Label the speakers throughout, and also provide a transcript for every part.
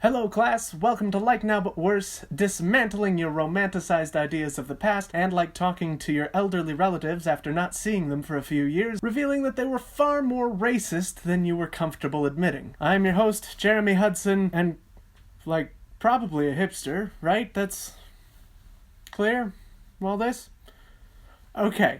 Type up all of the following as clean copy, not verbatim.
Speaker 1: Hello class, welcome to Like Now But Worse, dismantling your romanticized ideas of the past and like talking to your elderly relatives after not seeing them for a few years, revealing that they were far more racist than you were comfortable admitting. I'm your host, Jeremy Hudson, and, probably a hipster, right? That's clear? All this? Okay.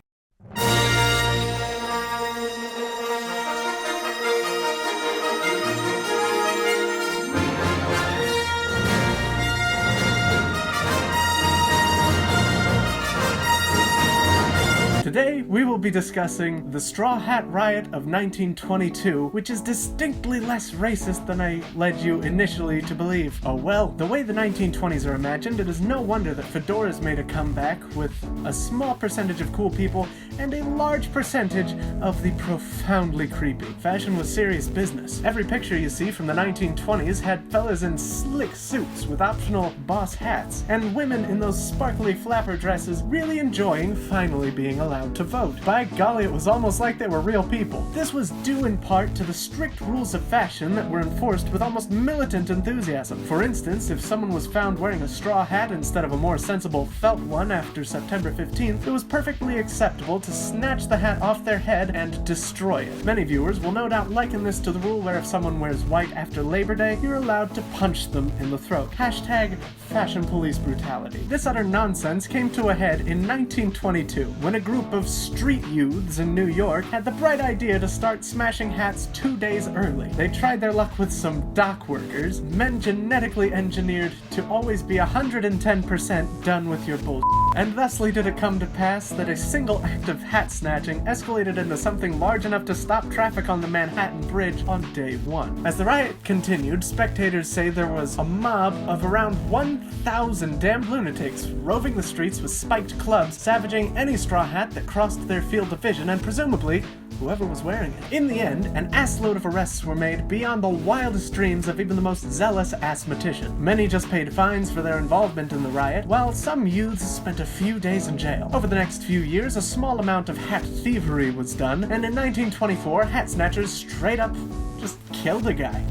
Speaker 1: Today, we will be discussing the Straw Hat Riot of 1922, which is distinctly less racist than I led you initially to believe. Oh well, the way the 1920s are imagined, it is no wonder that fedoras made a comeback with a small percentage of cool people and a large percentage of the profoundly creepy. Fashion was serious business. Every picture you see from the 1920s had fellas in slick suits with optional boss hats, and women in those sparkly flapper dresses really enjoying finally being allowed to vote. By golly, it was almost like they were real people. This was due in part to the strict rules of fashion that were enforced with almost militant enthusiasm. For instance, if someone was found wearing a straw hat instead of a more sensible felt one after September 15th, it was perfectly acceptable to snatch the hat off their head and destroy it. Many viewers will no doubt liken this to the rule where if someone wears white after Labor Day, you're allowed to punch them in the throat. Hashtag fashion police brutality. This utter nonsense came to a head in 1922 when a group of street youths in New York had the bright idea to start smashing hats 2 days early. They tried their luck with some dock workers, men genetically engineered to always be 110% done with your bullshit. And thusly did it come to pass that a single act of hat snatching escalated into something large enough to stop traffic on the Manhattan Bridge on day one. As the riot continued, spectators say there was a mob of around 1,000 damned lunatics roving the streets with spiked clubs, savaging any straw hat that crossed their field of vision, and presumably whoever was wearing it. In the end, an assload of arrests were made beyond the wildest dreams of even the most zealous asthmatician. Many just paid fines for their involvement in the riot, while some youths spent a few days in jail. Over the next few years, a small amount of hat thievery was done, and in 1924, hat snatchers straight up just killed a guy.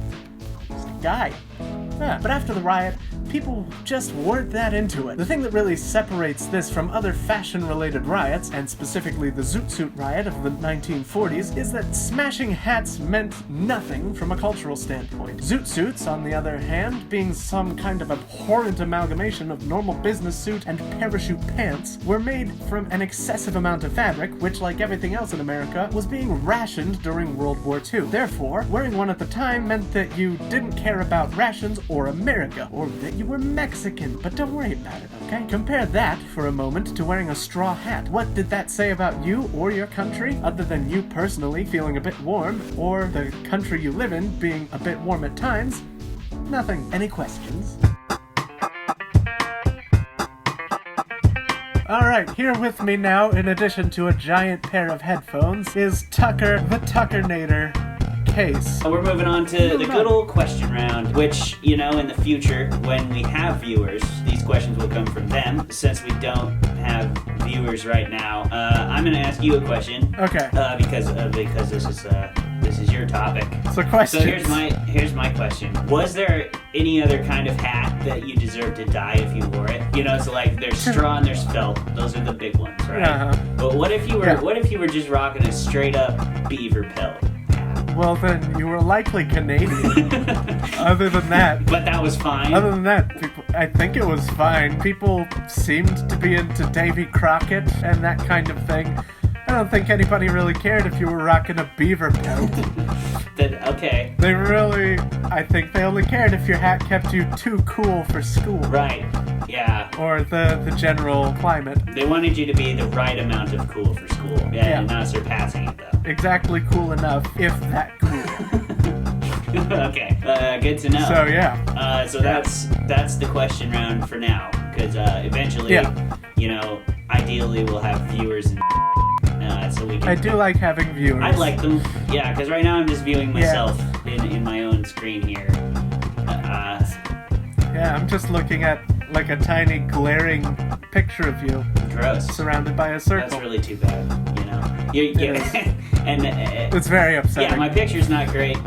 Speaker 1: Just a guy. Yeah. But after the riot, people just weren't that into it. The thing that really separates this from other fashion-related riots, and specifically the Zoot Suit riot of the 1940s, is that smashing hats meant nothing from a cultural standpoint. Zoot Suits, on the other hand, being some kind of abhorrent amalgamation of normal business suit and parachute pants, were made from an excessive amount of fabric, which, like everything else in America, was being rationed during World War II. Therefore, wearing one at the time meant that you didn't care about rations or America, or that you were Mexican, but don't worry about it, okay? Compare that, for a moment, to wearing a straw hat. What did that say about you or your country, other than you personally feeling a bit warm, or the country you live in being a bit warm at times? Nothing. Any questions? Alright, here with me now, in addition to a giant pair of headphones, is Tucker the Tuckernator. Case.
Speaker 2: We're moving on to the good old question round, which, in the future, when we have viewers, these questions will come from them. Since we don't have viewers right now, I'm going to ask you a question.
Speaker 1: Okay.
Speaker 2: Because this is your topic.
Speaker 1: So question.
Speaker 2: So here's my question. Was there any other kind of hat that you deserve to die if you wore it? So there's straw and there's felt. Those are the big ones, right?
Speaker 1: Uh-huh.
Speaker 2: But what if you were just rocking a straight up beaver pelt?
Speaker 1: Well, then you were likely Canadian. Other than that.
Speaker 2: But that was fine.
Speaker 1: Other than that, I think it was fine. People seemed to be into Davy Crockett and that kind of thing. I don't think anybody really cared if you were rocking a beaver pelt.
Speaker 2: Okay.
Speaker 1: I think they only cared if your hat kept you too cool for school.
Speaker 2: Right. Yeah.
Speaker 1: Or the general climate.
Speaker 2: They wanted you to be the right amount of cool for school. Yeah. And not surpassing it, though.
Speaker 1: Exactly cool enough, if that cool.
Speaker 2: Okay. Good to know.
Speaker 1: So, yeah.
Speaker 2: So that's the question round for now. Because eventually, ideally we'll have viewers and so we can...
Speaker 1: I do like having viewers.
Speaker 2: I like them. Yeah, because right now I'm just viewing myself in my own screen here.
Speaker 1: I'm just looking at a tiny glaring picture of you.
Speaker 2: Gross.
Speaker 1: Surrounded by a circle.
Speaker 2: That's really too bad, And
Speaker 1: it's very upsetting.
Speaker 2: Yeah, my picture's not great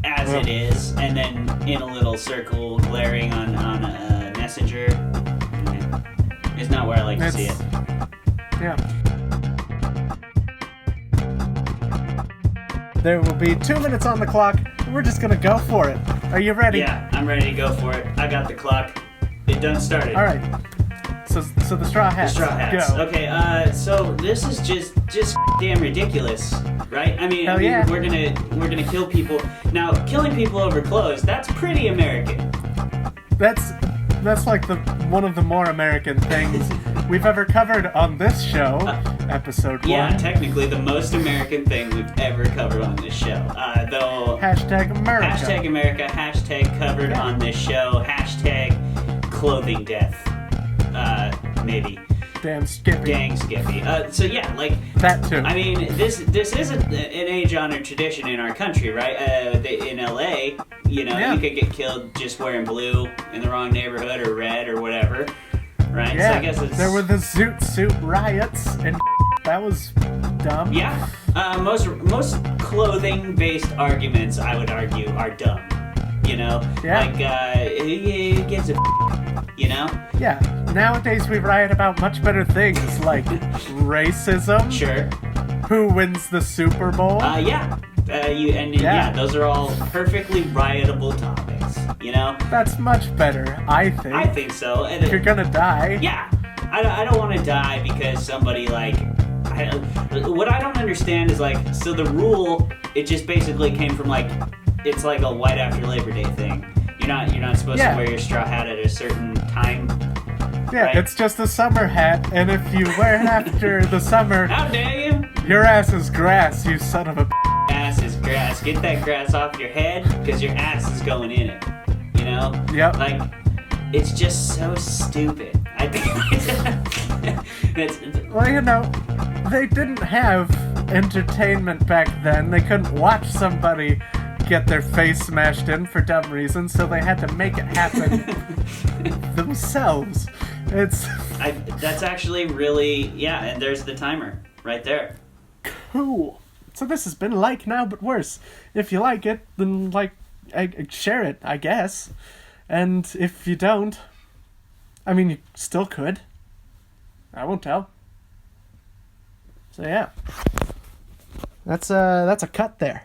Speaker 2: as as it is, and then in a little circle glaring on a messenger, is not where I like to see it.
Speaker 1: Yeah. There will be 2 minutes on the clock. We're just gonna go for it. Are you ready?
Speaker 2: Yeah, I'm ready to go for it. I got the clock. It done started.
Speaker 1: All right. So the straw hats.
Speaker 2: The straw hats.
Speaker 1: Go.
Speaker 2: Okay. So this is just damn ridiculous, right? I mean,
Speaker 1: yeah.
Speaker 2: we're gonna kill people. Now, killing people over clothes, that's pretty American.
Speaker 1: That's like one of the more American things we've ever covered on this show, episode 1.
Speaker 2: Yeah, technically the most American thing we've ever covered on this show. Though
Speaker 1: Hashtag America.
Speaker 2: Hashtag America. Hashtag covered on this show. Hashtag clothing death. Maybe.
Speaker 1: Damn Skippy.
Speaker 2: Dang Skippy. So yeah, like
Speaker 1: that too.
Speaker 2: I mean, this is an age-honored tradition in our country, right? In LA, you could get killed just wearing blue in the wrong neighborhood or red or whatever, right?
Speaker 1: Yeah.
Speaker 2: So I guess
Speaker 1: there were the Zoot Suit riots, and that was dumb.
Speaker 2: Yeah. Most clothing-based arguments, I would argue, are dumb. Yeah. Like it gives a
Speaker 1: Yeah. Nowadays we riot about much better things like racism.
Speaker 2: Sure.
Speaker 1: Who wins the Super Bowl?
Speaker 2: Yeah. Those are all perfectly riotable topics.
Speaker 1: That's much better, I think.
Speaker 2: I think so. And
Speaker 1: if you're gonna die.
Speaker 2: Yeah. I don't want to die because somebody what I don't understand is so the rule, it just basically came from it's like a white after Labor Day thing. You're not supposed to wear your straw hat at a certain time.
Speaker 1: Yeah,
Speaker 2: right?
Speaker 1: It's just a summer hat, and if you wear it after the summer,
Speaker 2: how dare you?
Speaker 1: Your ass is grass, you son of a.
Speaker 2: Ass is grass. Get that grass off your head, because your ass is going in it.
Speaker 1: Yep.
Speaker 2: It's just so stupid. I think
Speaker 1: Well, they didn't have entertainment back then. They couldn't watch somebody get their face smashed in for dumb reasons, so they had to make it happen themselves.
Speaker 2: That's actually really, and there's the timer right there.
Speaker 1: Cool. So this has been Like Now But Worse. If you like it, then share it, I guess. And if you don't, I mean, you still could. I won't tell. So yeah. That's a cut there.